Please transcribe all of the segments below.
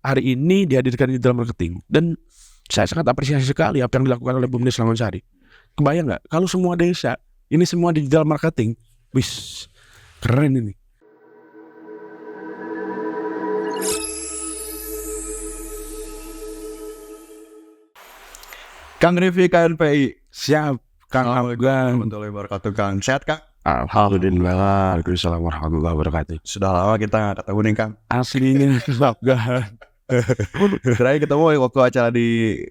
hari ini dihadirkan di digital marketing. Dan saya sangat apresiasi sekali apa yang dilakukan oleh BUMDes Langgonsari. Kebayang nggak kalau semua desa ini semua digital marketing? Wis, keren ini. Kang Rifki KNPI. Siap, Kang Afgan. Warahmatullahi wabarakatuh, Kang. Sehat, Kang? Alhamdulillah. Waalaikumsalam warahmatullahi wabarakatuh. Sudah lama kita nggak ketemu nih, Kang. Aslinya Afgan. Terakhir ketemu waktu acara di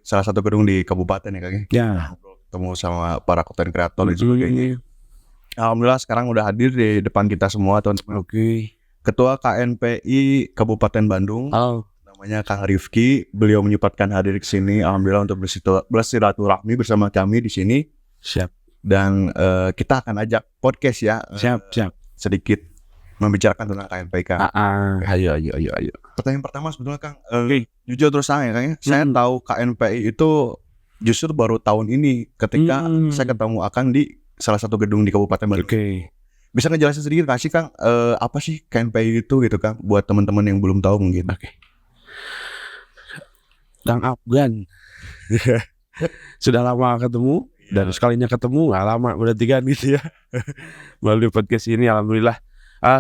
salah satu gedung di kabupaten ya, Kang. Ya. Ketemu sama para konten kreator dan sebagainya. Alhamdulillah sekarang udah hadir di depan kita semua, teman-teman. Oke. Ketua KNPI Kabupaten Bandung. Namanya Kang Rifki. Beliau menyempatkan hadir ke sini. Alhamdulillah untuk bersilaturahmi bersama kami di sini. Siap. Dan kita akan ajak podcast ya. Siap. Sedikit membicarakan tentang KNPI, Kang. Ayo. Pertanyaan pertama sebetulnya, Kang. Jujur terus terang ya, Kang. Saya tahu KNPI itu justru baru tahun ini ketika saya ketemu Akang di salah satu gedung di Kabupaten Bandung. Oke. Bisa ngejelasin sedikit nggak sih, Kang? Apa sih KNPI itu gitu, Kang? Buat teman-teman yang belum tahu mungkin. Oke. Kang Afgan. Sudah lama ketemu dan sekalinya ketemu nggak lama berarti kan gitu ya. Melalui podcast ini alhamdulillah.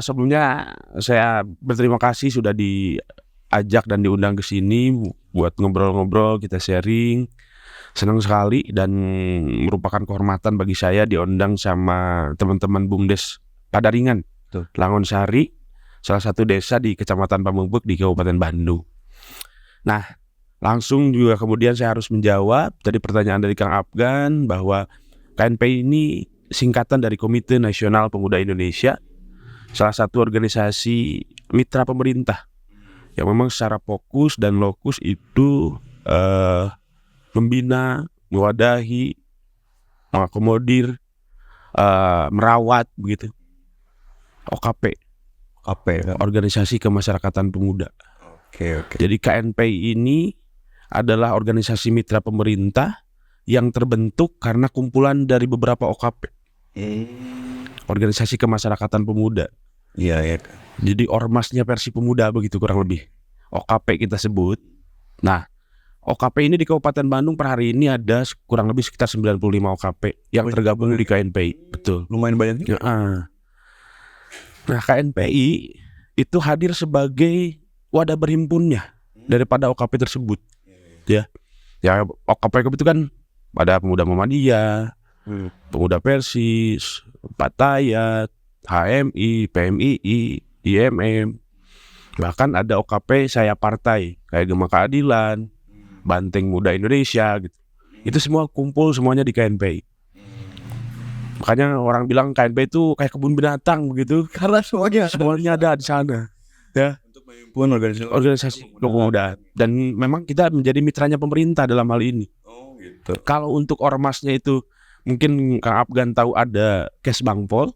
Sebelumnya saya berterima kasih sudah diajak dan diundang ke sini buat ngobrol-ngobrol, kita sharing. Senang sekali dan merupakan kehormatan bagi saya diundang sama teman-teman BUMDes Padaringan, Langgonsari, salah satu desa di Kecamatan Pamengpeuk di Kabupaten Bandung. Nah, langsung juga kemudian saya harus menjawab tadi pertanyaan dari Kang Afgan bahwa KNPI ini singkatan dari Komite Nasional Pemuda Indonesia, salah satu organisasi mitra pemerintah yang memang secara fokus dan lokus itu membina, mewadahi, mengakomodir, merawat begitu. OKP, Organisasi Kemasyarakatan Pemuda. Oke. Jadi KNPI ini adalah organisasi mitra pemerintah yang terbentuk karena kumpulan dari beberapa OKP. Organisasi Kemasyarakatan Pemuda. Iya. Jadi ormasnya versi pemuda begitu kurang lebih. OKP kita sebut. Nah, OKP ini di Kabupaten Bandung per hari ini ada kurang lebih sekitar 95 OKP yang tergabung di KNPI. Betul. Lumayan banyak. Nah, KNPI itu hadir sebagai wadah berhimpunnya daripada OKP tersebut. Ya, OKP itu kan ada Pemuda Muhammadiyah, Pemuda Persis, Patayat, HMI, PMII, IMM. Bahkan ada OKP saya partai kayak Gema Keadilan, Banteng Muda Indonesia gitu. Itu semua kumpul semuanya di KNPI. Makanya orang bilang KNPI itu kayak kebun binatang begitu karena semuanya ada di sana. Ya. Untuk menghimpun organisasi pemuda dan memang kita menjadi mitranya pemerintah dalam hal ini. Oh gitu. Kalau untuk ormasnya itu mungkin Kang Afgan tahu ada Kesbangpol.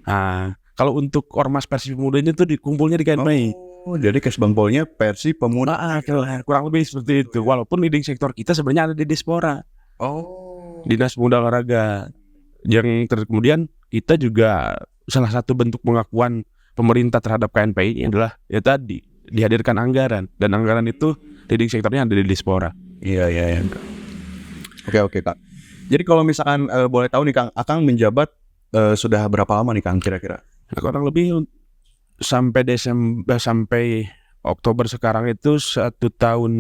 Nah, kalau untuk ormas Persib Pemudanya itu dikumpulnya di KNPI. Oh, jadi Kesbangpolnya Persib Pemuda. Kurang lebih seperti itu. Walaupun leading sektor kita sebenarnya ada di Dispora. Oh. Dinas Pemuda Olahraga. Yang kemudian kita juga salah satu bentuk pengakuan pemerintah terhadap KNPI ini adalah ya tadi dihadirkan anggaran dan anggaran itu leading sektornya ada di Dispora. Iya. Oke, Kak. Jadi kalau misalkan boleh tahu nih, Kang, Akang menjabat sudah berapa lama nih, Kang, kira-kira? Kurang lebih sampai Oktober sekarang itu 1 tahun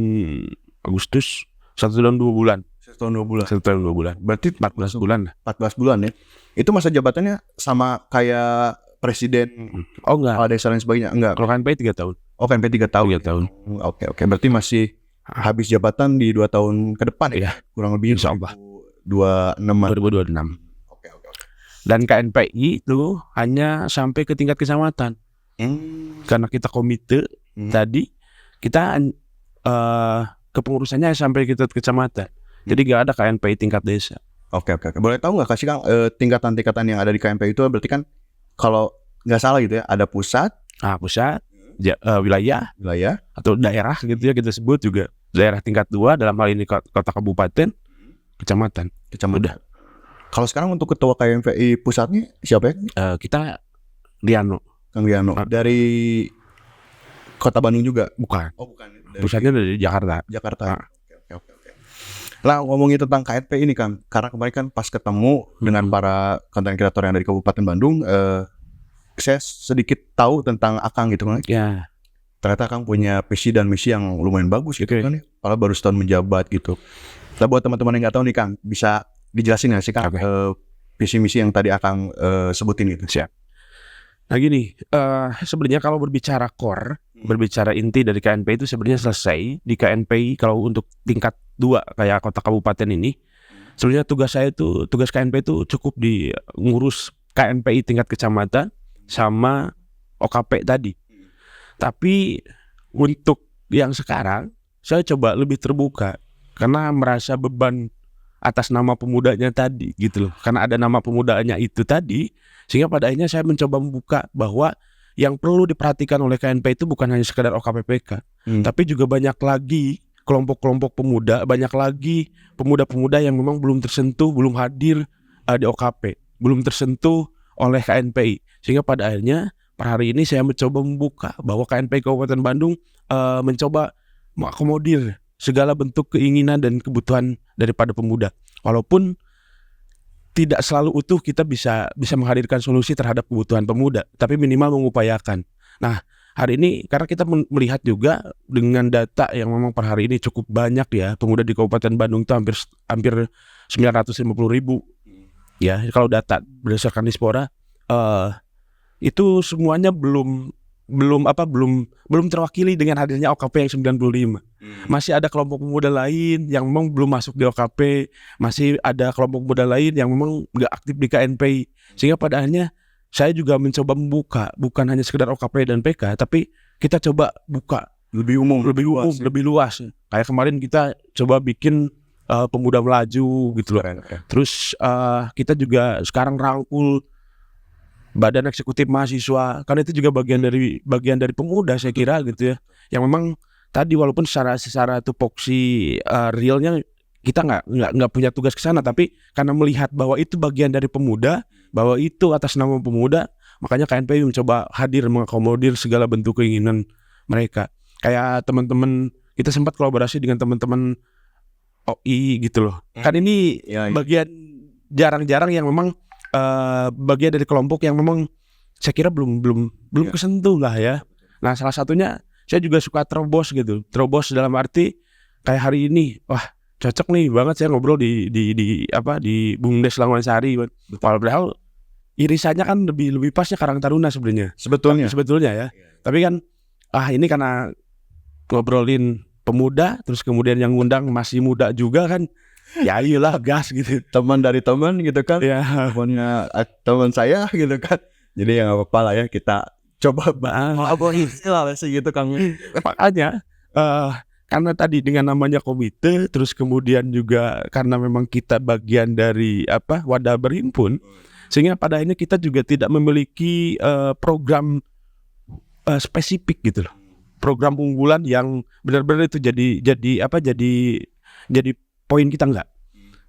Agustus, 1 tahun 2 bulan. 1 tahun 2 bulan. Berarti 14 bulan. 14 bulan ya. Itu masa jabatannya sama kayak presiden. Oh enggak. Kepala desa dan sebagainya. Enggak. Kalau KNPI 3 tahun. Oh, KNPI 3 tahun. 3 tahun. Oke. Berarti masih habis jabatan di 2 tahun ke depan ya. Kurang lebih insyaallah 2026. Oke. Dan KNPI itu hanya sampai ke tingkat kecamatan. Karena kita komite tadi kita kepengurusannya sampai ke kecamatan. Jadi gak ada KNPI tingkat desa. Oke. Boleh tahu nggak kasih, Kang, tingkatan-tingkatan yang ada di KNPI itu berarti kan kalau nggak salah gitu ya, ada pusat, wilayah atau daerah gitu ya kita sebut juga. Daerah tingkat 2 dalam hal ini kota kabupaten, kecamatan. Udah. Kalau sekarang untuk ketua KNPI pusatnya siapa ya? Kita Liano. Kang Liano. Dari Kota Bandung juga. Bukan. Oh bukan. Pusatnya dari Jakarta. Jakarta. Ah. Oke. Lah ngomongin tentang KNPI ini Kang, karena kemarin kan pas ketemu dengan para konten kreator yang dari Kabupaten Bandung, saya sedikit tahu tentang Akang gitu kan. Ya. Ternyata Akang punya visi dan misi yang lumayan bagus gitu Oke. kan ya. Padahal baru setahun menjabat gitu. Nah buat teman-teman yang nggak tahu nih Kang, bisa dijelasin nggak sih Kang Oke. visi misi yang tadi Akang sebutin itu? Siap. Nah gini, sebenarnya kalau berbicara core, berbicara inti dari KNPI itu sebenarnya selesai. Di KNPI kalau untuk tingkat 2 kayak kota kabupaten ini, sebenarnya tugas KNPI itu cukup di ngurus KNPI tingkat kecamatan sama OKP tadi. Tapi untuk yang sekarang saya coba lebih terbuka karena merasa beban atas nama pemudanya tadi gitu loh. Karena ada nama pemudanya itu tadi, sehingga pada akhirnya saya mencoba membuka bahwa yang perlu diperhatikan oleh KNPI itu bukan hanya sekedar OKPPK, tapi juga banyak lagi kelompok-kelompok pemuda, banyak lagi pemuda-pemuda yang memang belum tersentuh, belum hadir di OKP, belum tersentuh oleh KNPI. Sehingga pada akhirnya per hari ini saya mencoba membuka bahwa KNPI Kabupaten Bandung mencoba mengakomodir segala bentuk keinginan dan kebutuhan daripada pemuda. Walaupun tidak selalu utuh kita bisa menghadirkan solusi terhadap kebutuhan pemuda, tapi minimal mengupayakan. Nah, hari ini karena kita melihat juga dengan data yang memang per hari ini cukup banyak ya, pemuda di Kabupaten Bandung itu hampir 950.000. Ya, kalau data berdasarkan Dispora itu semuanya belum terwakili dengan hadirnya OKP yang 95. Masih ada kelompok pemuda lain yang memang belum masuk di OKP, masih ada kelompok pemuda lain yang memang nggak aktif di KNPI. Sehingga pada akhirnya saya juga mencoba membuka bukan hanya sekedar OKP dan PK, tapi kita coba buka Lebih umum, lebih luas. Kayak kemarin kita coba bikin pemuda melaju gitu loh. Terus kita juga sekarang rangkul Badan Eksekutif Mahasiswa, karena itu juga bagian dari pemuda saya kira gitu ya. Yang memang tadi walaupun secara tupoksi realnya kita nggak punya tugas ke sana, tapi karena melihat bahwa itu bagian dari pemuda, bahwa itu atas nama pemuda, makanya KNPI mencoba hadir mengakomodir segala bentuk keinginan mereka. Kayak teman-teman kita sempat kolaborasi dengan teman-teman OI gitu loh. Kan ini bagian jarang-jarang yang memang bagian dari kelompok yang memang saya kira belum kesentuh lah ya. Nah salah satunya saya juga suka terobos gitu. Terobos dalam arti kayak hari ini, wah cocok nih banget saya ngobrol di Bumdes Langonsari. Padahal irisannya kan lebih pasnya Karang Taruna sebenarnya. Sebetulnya ya. Tapi kan ini karena ngobrolin pemuda, terus kemudian yang ngundang masih muda juga kan. Ya iyalah gas gitu. Teman dari teman gitu kan. Ya. Temannya teman saya gitu kan. Jadi ya nggak apa-apa lah ya, kita coba sih gitu Kang. Makanya karena tadi dengan namanya komite, terus kemudian juga karena memang kita bagian dari wadah berhimpun, sehingga pada akhirnya kita juga tidak memiliki program spesifik gitu loh. Program unggulan yang benar-benar itu jadi poin kita enggak.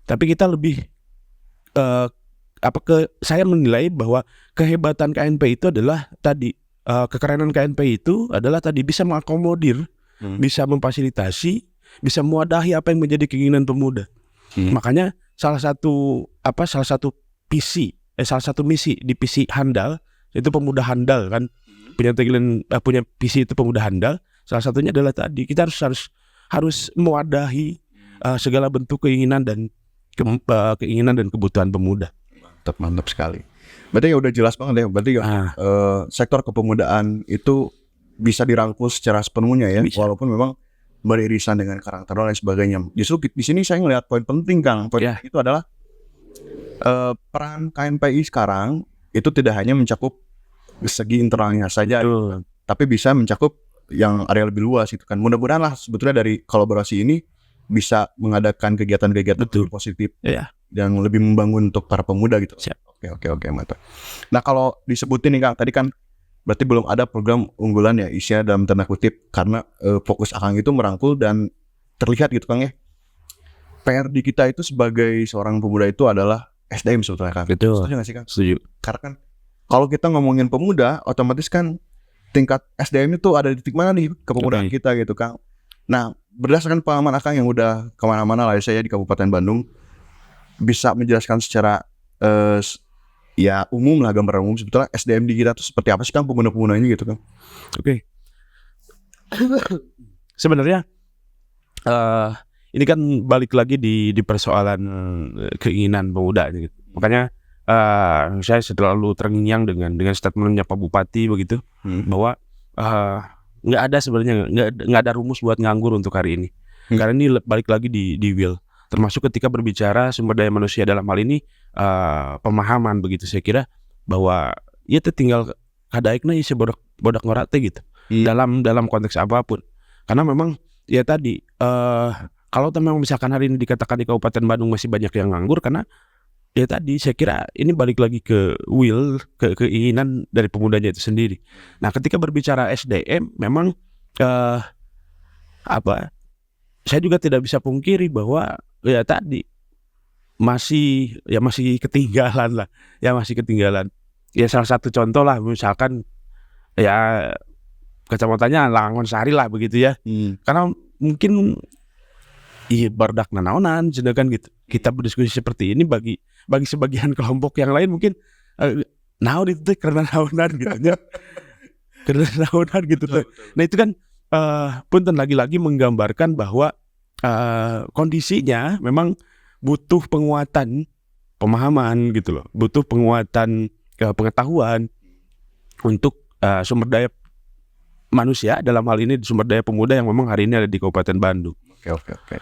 Tapi kita lebih saya menilai bahwa kehebatan KNPI itu adalah tadi kekerenan KNPI itu adalah tadi bisa mengakomodir, bisa memfasilitasi, bisa mewadahi apa yang menjadi keinginan pemuda. Makanya salah satu misi di visi handal itu pemuda handal kan. Punya visi itu pemuda handal. Salah satunya adalah tadi kita harus mewadahi segala bentuk keinginan dan kebutuhan pemuda. Mantap sekali. Berarti ya udah jelas banget ya. Berarti sektor kepemudaan itu bisa dirangkul secara sepenuhnya ya. Bisa. Walaupun memang beririsan dengan Karang Taruna dan sebagainya. Justru di sini saya ngelihat poin penting Kang. Poin itu adalah peran KNPI sekarang itu tidak hanya mencakup segi internalnya saja, tapi bisa mencakup yang area lebih luas itu kan. Mudah-mudahan lah sebetulnya dari kolaborasi ini bisa mengadakan kegiatan-kegiatan positif yang lebih membangun untuk para pemuda gitu. Oke, mantap. Nah kalau disebutin nih Kang, tadi kan berarti belum ada program unggulan ya, isinya dalam tanda kutip, karena fokus Akang itu merangkul dan terlihat gitu Kang ya. PR di kita itu sebagai seorang pemuda itu adalah SDM sebetulnya Kang. Betul. Setuju gak sih Kang? Setuju. Karena kan kalau kita ngomongin pemuda, otomatis kan tingkat SDM itu ada di titik mana nih kepemudaan kita gitu Kang. Nah berdasarkan pengalaman Akang yang udah kemana-mana lah saya di Kabupaten Bandung, bisa menjelaskan secara ya umum lah, gambaran umum sebetulnya SDM di kita tuh seperti apa sih Kang, pemuda-pemudanya gitu Kang? Oke. Sebenarnya ini kan balik lagi di persoalan keinginan pemuda gitu. Makanya saya selalu terngiang dengan statementnya Pak Bupati begitu, bahwa nggak ada sebenarnya nggak ada rumus buat nganggur untuk hari ini. Karena ini balik lagi di will. Termasuk ketika berbicara sumber daya manusia dalam hal ini pemahaman begitu, saya kira bahwa ya tinggal kadaikna isi bodak ngorate gitu. Dalam konteks apapun. Karena memang ya tadi kalau memang misalkan hari ini dikatakan di Kabupaten Bandung masih banyak yang nganggur, karena ya tadi saya kira ini balik lagi ke will, ke keinginan dari pemudanya itu sendiri. Nah ketika berbicara SDM memang saya juga tidak bisa pungkiri bahwa ya tadi masih ketinggalan lah, masih ketinggalan. Ya salah satu contoh lah misalkan ya kecamatannya Langon Sari lah begitu ya. Karena mungkin bardak nanaonan sedangkan gitu. Kita berdiskusi seperti ini bagi sebagian kelompok yang lain mungkin naon itu karena naonan gitu ya. Karena naonan gitu tuh. Nah itu kan punten lagi-lagi menggambarkan bahwa kondisinya memang butuh penguatan pemahaman gitu loh. Butuh penguatan pengetahuan untuk sumber daya manusia, dalam hal ini sumber daya pemuda yang memang hari ini ada di Kabupaten Bandung. Oke.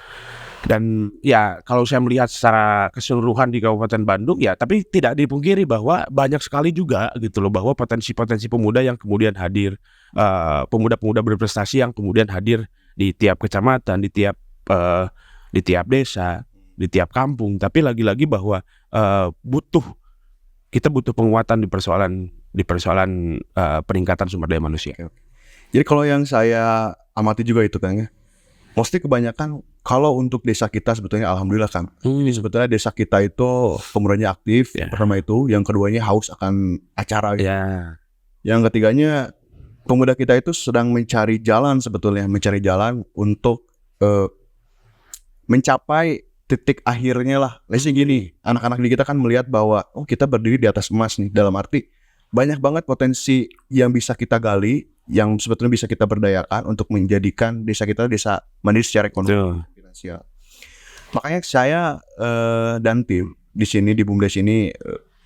Dan ya kalau saya melihat secara keseluruhan di Kabupaten Bandung ya, tapi tidak dipungkiri bahwa banyak sekali juga gitu loh, bahwa potensi-potensi pemuda yang kemudian hadir, pemuda-pemuda berprestasi yang kemudian hadir di tiap kecamatan, di tiap desa, di tiap kampung. Tapi lagi-lagi bahwa kita butuh penguatan di persoalan peningkatan sumber daya manusia. Jadi kalau yang saya amati juga itu Kang ya, mesti kebanyakan kalau untuk desa kita sebetulnya alhamdulillah Kang. Jadi sebetulnya desa kita itu pemudanya aktif, pertama itu, yang keduanya haus akan acara gitu. Yang ketiganya pemuda kita itu sedang mencari jalan untuk mencapai titik akhirnya lah. Lesnya gini, anak-anak di kita kan melihat bahwa kita berdiri di atas emas nih, dalam arti banyak banget potensi yang bisa kita gali, yang sebetulnya bisa kita berdayakan untuk menjadikan desa kita desa mandiri secara ekonomi finansial. Makanya saya dan tim di sini di BUMDes ini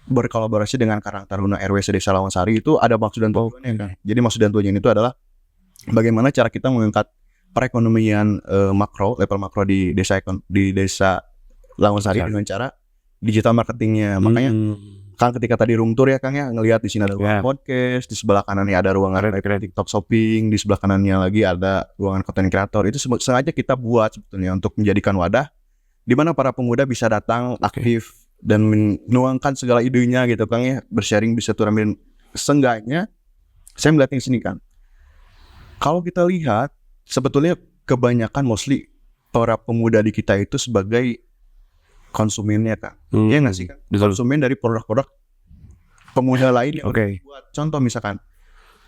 berkolaborasi dengan Karang Taruna RW Desa Lawang-Sari, itu ada maksud dan tujuannya kan. Jadi maksud dan tujuannya itu adalah bagaimana cara kita mengangkat perekonomian level makro di desa Lawang-Sari dengan cara digital marketingnya. Makanya Kang ketika tadi room tour ya Kang ya, ngelihat di sini ada ruangan podcast, di sebelah kanannya ada ruangan TikTok shopping, di sebelah kanannya lagi ada ruangan content creator. Itu sengaja kita buat sebetulnya untuk menjadikan wadah di mana para pemuda bisa datang aktif dan menuangkan segala idenya gitu Kang ya, bersharing, bisa turamin. Seenggaknya saya melihatnya di sini Kang. Kalau kita lihat sebetulnya kebanyakan mostly para pemuda di kita itu sebagai konsumennya Kak. Iya nggak sih Kak? Konsumen dari produk-produk pemuda lain yang buat. Contoh misalkan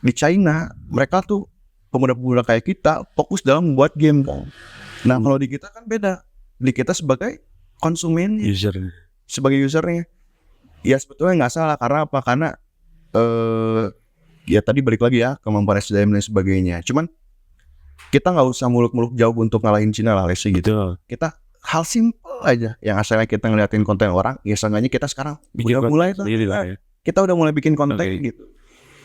di China, mereka tuh pemuda-pemuda kayak kita fokus dalam membuat game. Nah kalau di kita kan beda. Di kita sebagai konsumen, sebagai usernya. Ya sebetulnya nggak salah, karena apa? Karena ya tadi balik lagi ya, kemampuan SDM dan sebagainya. Cuman kita nggak usah muluk-muluk jauh untuk ngalahin Cina lah, Lesi gitu. Kita hal simple aja, yang asalnya kita ngeliatin konten orang, ya seenggaknya kita sekarang udah mulai tuh, kita udah mulai bikin konten gitu.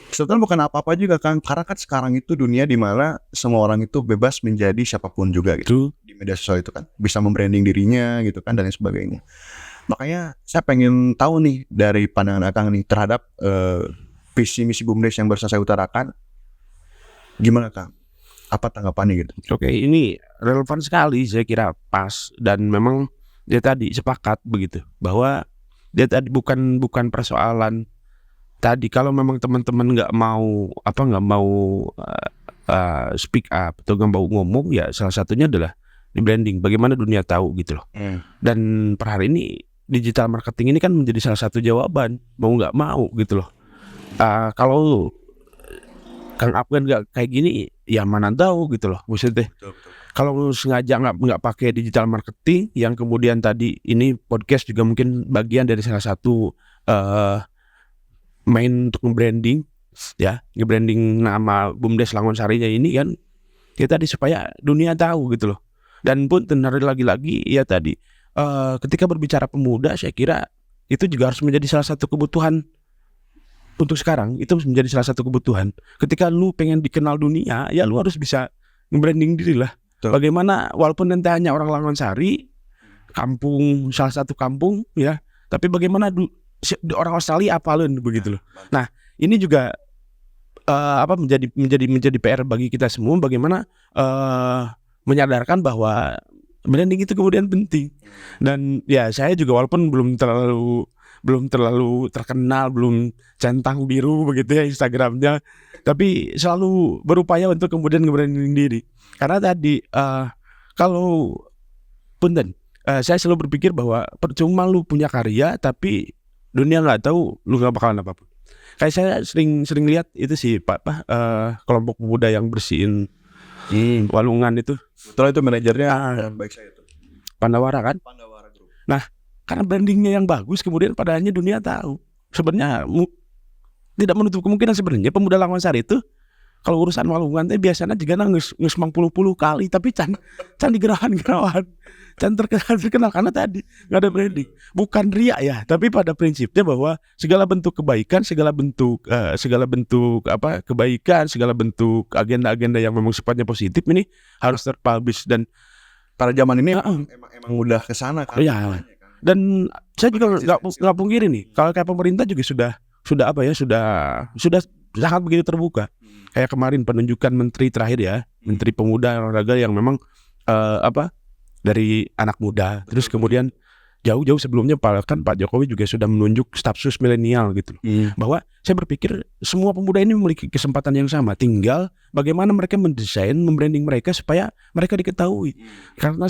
Sebetulnya bukan apa-apa juga kan, karena kan sekarang itu dunia di mana semua orang itu bebas menjadi siapapun juga gitu. Di media sosial itu kan bisa membranding dirinya gitu kan, dan lain sebagainya. Makanya saya pengen tahu nih dari pandangan Akang nih terhadap visi misi BUMDes yang barusan saya utarakan, gimana Kang? Apa tanggapannya gitu? Oke, ini relevan sekali, saya kira pas, dan memang dia tadi sepakat begitu bahwa dia tadi bukan persoalan tadi kalau memang teman-teman nggak mau speak up atau nggak mau ngomong, ya salah satunya adalah di branding, bagaimana dunia tahu gitu loh. Dan per hari ini digital marketing ini kan menjadi salah satu jawaban mau nggak mau gitu loh. Kalau Kang Afgan nggak kayak gini, ya mana tahu gitu loh maksudnya. Betul. Kalau lu sengaja nggak pakai digital marketing, yang kemudian tadi ini podcast juga mungkin bagian dari salah satu main untuk nge-branding, ya nge-branding nama BUMDes Langonsarinya ini kan, ya tadi supaya dunia tahu gitu loh. Dan pun tenar lagi-lagi ya tadi ketika berbicara pemuda, saya kira itu juga harus menjadi salah satu kebutuhan untuk sekarang. Itu menjadi salah satu kebutuhan. Ketika lu pengen dikenal dunia, ya lu harus bisa nge-branding diri lah. Betul. Bagaimana walaupun nanti hanya orang Langonsari, kampung, salah satu kampung ya, tapi bagaimana orang Australia apalun begitu loh. Nah, ini juga menjadi PR bagi kita semua, bagaimana menyadarkan bahwa branding itu kemudian penting. Dan ya saya juga walaupun belum terlalu terkenal, belum centang biru begitu ya Instagramnya, tapi selalu berupaya untuk kemudian nge-branding diri. Karena tadi kalau punten, saya selalu berpikir bahwa percuma lu punya karya tapi dunia nggak tahu, lu nggak bakalan apapun. Kayak saya sering lihat itu sih kelompok pemuda yang bersihin walungan itu. Betul, itu manajernya baik saya itu. Pandawara kan? Pandawara Group. Nah, karena brandingnya yang bagus, kemudian pada akhirnya dunia tahu. Sebenarnya tidak menutup kemungkinan sebenarnya pemuda Langonsari itu kalau urusan walungan teh biasanya juga ngeus 50 kali, tapi can digerahan-gerahan, can terkenal karena tadi nggak ada branding. Bukan ria ya, tapi pada prinsipnya bahwa segala bentuk kebaikan, segala bentuk kebaikan, segala bentuk agenda-agenda yang memang sifatnya positif ini harus terpublish. Dan pada zaman ini emang mudah ke sana kan. Iya. Dan saya juga nggak pungkiri nih, kalau kayak pemerintah juga sudah sangat begitu terbuka. Kayak kemarin penunjukan menteri terakhir ya, Menteri Pemuda dan Olahraga yang memang dari anak muda. Terus kemudian jauh-jauh sebelumnya Pak Jokowi juga sudah menunjuk staf sus milenial gitu. Bahwa saya berpikir semua pemuda ini memiliki kesempatan yang sama. Tinggal bagaimana mereka mendesain, membranding mereka supaya mereka diketahui. Karena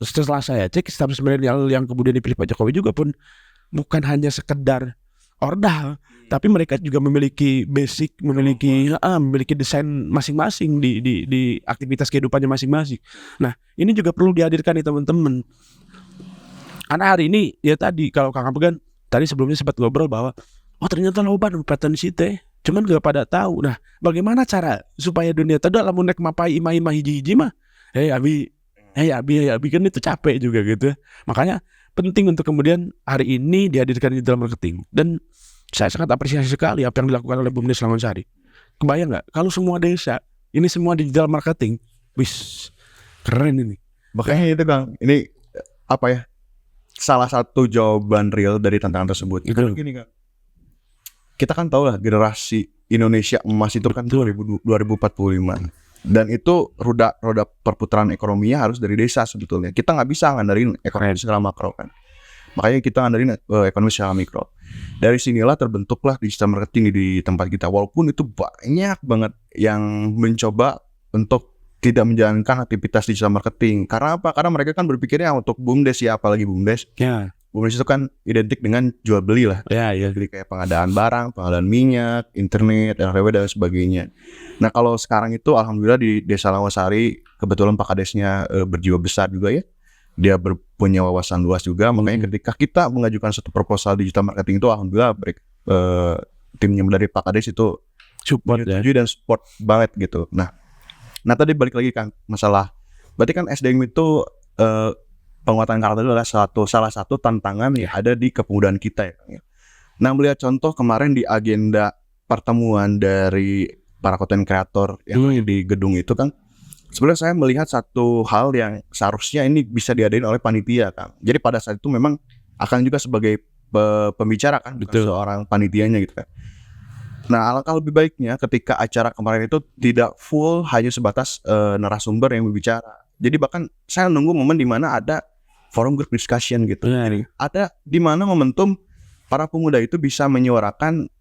setelah saya cek staf sus milenial yang kemudian dipilih Pak Jokowi juga pun bukan hanya sekedar ordal, tapi mereka juga memiliki basic, memiliki desain masing-masing di aktivitas kehidupannya masing-masing. Nah, ini juga perlu dihadirkan nih teman-teman. Karena hari ini ya tadi kalau Kang Afgan tadi sebelumnya sempat ngobrol bahwa ternyata loba potensi teh, cuman gak pada tahu. Nah, bagaimana cara supaya dunia tadi lamun nek mapai imah hiji-hiji mah, abi kan itu capek juga gitu. Makanya penting untuk kemudian hari ini dihadirkan di dalam marketing. Dan saya sangat apresiasi sekali apa yang dilakukan oleh BUMDes Langonsari. Kebayang nggak kalau semua desa ini semua digital marketing, wis keren ini. Makanya itu Kang, ini salah satu jawaban real dari tantangan tersebut. Karena gini Kang, kita kan tahu lah generasi Indonesia emas itu kan 2045. Dan itu roda perputaran ekonominya harus dari desa sebetulnya. Kita nggak bisa ngandarin ekonomi secara makro kan. Makanya kita ngandarin ekonomi secara mikro. Dari sinilah terbentuklah digital marketing di tempat kita. Walaupun itu banyak banget yang mencoba untuk tidak menjalankan aktivitas digital marketing. Karena apa? Karena mereka kan berpikirnya untuk BUMDes ya, apalagi BUMDes. Ya. BUMDes itu kan identik dengan jual beli lah. Ya. Jadi kayak pengadaan barang, pengadaan minyak, internet, RW dan sebagainya. Nah kalau sekarang itu alhamdulillah di Desa Langonsari kebetulan Pak Kadesnya berjiwa besar juga ya. Dia punya wawasan luas juga. Makanya ketika kita mengajukan satu proposal digital marketing itu alhamdulillah timnya dari Pak Kades itu support ya. Dan support banget gitu. Nah tadi balik lagi kan masalah. Berarti kan SDM itu penguatan karakter itu adalah salah satu tantangan yang ada di kepemudaan kita ya. Nah melihat contoh kemarin di agenda pertemuan dari para content creator yang di gedung itu kan, sebenarnya saya melihat satu hal yang seharusnya ini bisa diadain oleh panitia kan. Jadi pada saat itu memang akan juga sebagai pembicara kan, bukan seorang panitianya gitu kan. Nah alangkah lebih baiknya ketika acara kemarin itu tidak full hanya sebatas narasumber yang berbicara. Jadi bahkan saya nunggu momen di mana ada forum group discussion gitu. Ada di mana momentum para pemuda itu bisa menyuarakan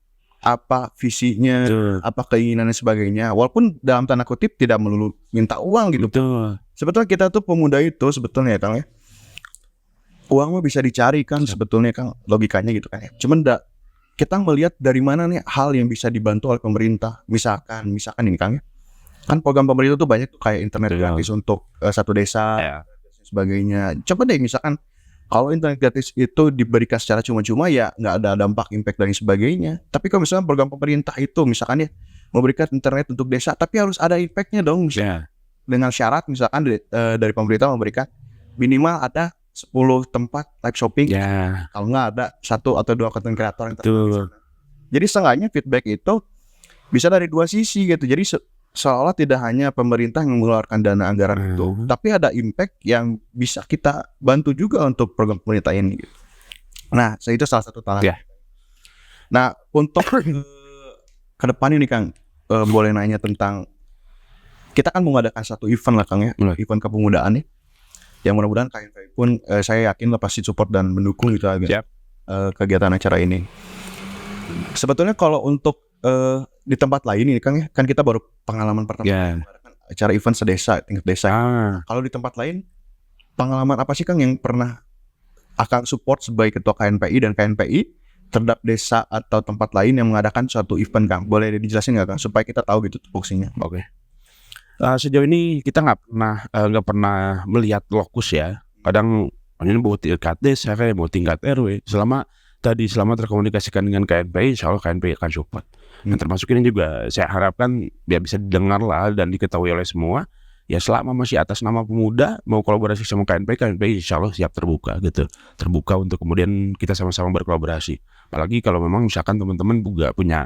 apa visinya, apa keinginan dan sebagainya. Walaupun dalam tanda kutip tidak melulu minta uang gitu. Sebetulnya kita tuh pemuda itu sebetulnya Kang ya, uang mah bisa dicari kan sebetulnya Kang, logikanya gitu kan ya. Cuman kita melihat dari mana nih hal yang bisa dibantu oleh pemerintah. Misalkan ini Kang ya. Kan program pemerintah tuh banyak tuh kayak internet gratis untuk satu desa dan sebagainya. Coba deh misalkan kalau internet gratis itu diberikan secara cuma-cuma ya nggak ada dampak impact dan sebagainya. Tapi kalau misalkan program pemerintah itu misalkan ya memberikan internet untuk desa, tapi harus ada impactnya dong. Dengan syarat misalkan dari pemerintah memberikan minimal ada 10 tempat live shopping. Kalau nggak ada 1 atau 2 content creator yang terlibat. Jadi seenggaknya feedback itu bisa dari dua sisi gitu. Jadi seolah tidak hanya pemerintah yang mengeluarkan dana anggaran itu, tapi ada impact yang bisa kita bantu juga untuk program pemerintah ini. Nah, itu salah satu talent. Nah, untuk ke depan ini Kang, boleh nanya tentang kita kan mengadakan satu event lah Kang ya, event kepemudaan nih. Yang mudah-mudahan KNPI pun saya yakin lah pasti support dan mendukung gitu kegiatan acara ini. Sebetulnya kalau untuk di tempat lain ini Kang ya, kan kita baru pengalaman pertama mengadakan acara event sedesa, tingkat desa. Kalau di tempat lain, pengalaman apa sih Kang yang pernah akan support sebagai ketua KNPI dan KNPI terhadap desa atau tempat lain yang mengadakan suatu event Kang? Boleh dijelasin nggak Kang supaya kita tahu gitu fungsinya? Sejauh ini kita nggak pernah melihat lokus ya. Kadang ini mau tingkat desa, mau tingkat RW. Selama terkomunikasikan dengan KNPI, insya Allah KNPI akan support. Dan termasuk ini juga saya harapkan biar bisa didengar lah dan diketahui oleh semua. Ya selama masih atas nama pemuda mau kolaborasi sama KNPI insya Allah siap terbuka gitu. Terbuka untuk kemudian kita sama-sama berkolaborasi. Apalagi kalau memang misalkan teman-teman juga punya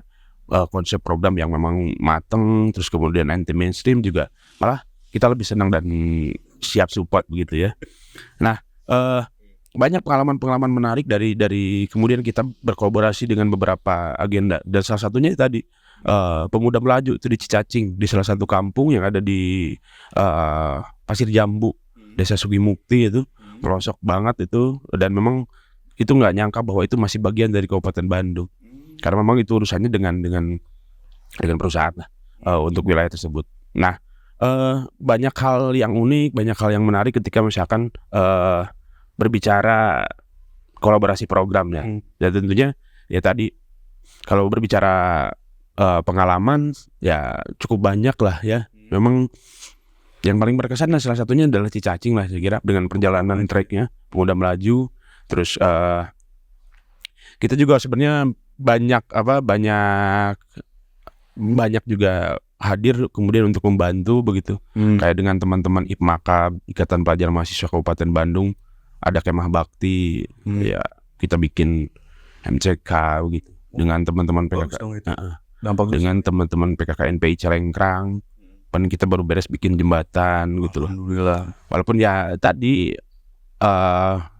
konsep program yang memang mateng, terus kemudian anti mainstream juga, malah kita lebih senang dan siap support begitu ya. Nah, banyak pengalaman menarik dari kemudian kita berkolaborasi dengan beberapa agenda, dan salah satunya tadi pemuda melaju itu di Cicacing, di salah satu kampung yang ada di Pasir Jambu, Desa Sugimukti itu, pelosok banget itu, dan memang itu nggak nyangka bahwa itu masih bagian dari Kabupaten Bandung. Karena memang itu urusannya dengan perusahaan lah, untuk wilayah tersebut. Nah, banyak hal yang unik, banyak hal yang menarik ketika misalkan berbicara kolaborasi programnya. Dan tentunya ya tadi kalau berbicara pengalaman ya cukup banyak lah ya. Memang yang paling berkesan salah satunya adalah Cicacing lah saya kira, dengan perjalanan treknya pemuda melaju. Terus kita juga sebenarnya banyak juga hadir kemudian untuk membantu begitu. Kayak dengan teman-teman IPMAKA, Ikatan Pelajar Mahasiswa Kabupaten Bandung, ada kemah bakti, ya kita bikin MCK begitu dengan teman-teman PKK, dengan teman-teman PKKNPI Celengkrang. Kan kita baru beres bikin jembatan gitu loh. Alhamdulillah. Walaupun ya tadi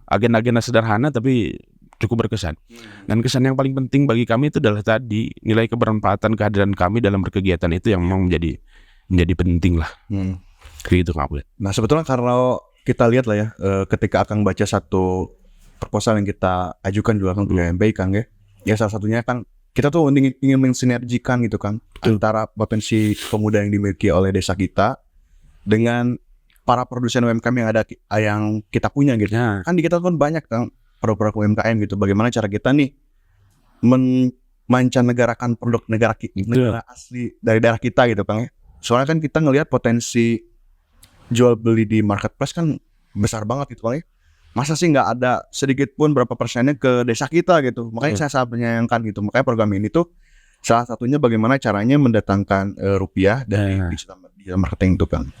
agenda-agenda sederhana tapi cukup berkesan. Dan kesan yang paling penting bagi kami itu adalah tadi nilai kebermanfaatan kehadiran kami dalam berkegiatan itu yang memang menjadi penting lah. Gitu Kang Abdul. Nah sebetulnya kalau kita lihat lah ya, ketika akan baca satu proposal yang kita ajukan juga kan untuk KNPI Kang ya. Ya salah satunya kan kita tuh ingin mensinergikan gitu kan antara potensi pemuda yang dimiliki oleh desa kita dengan para produsen UMKM yang kita punya gitu. Kan di kita kan banyak kan produk UMKM gitu. Bagaimana cara kita nih mancanegarakan produk negara asli dari daerah kita gitu Kang ya. Soalnya kan kita ngelihat potensi jual beli di marketplace kan besar banget gitu Kang ya. Masa sih nggak ada sedikit pun berapa persennya ke desa kita gitu. Makanya saya sangat menyayangkan gitu. Makanya program ini tuh salah satunya bagaimana caranya mendatangkan rupiah dari digital marketing itu Kang.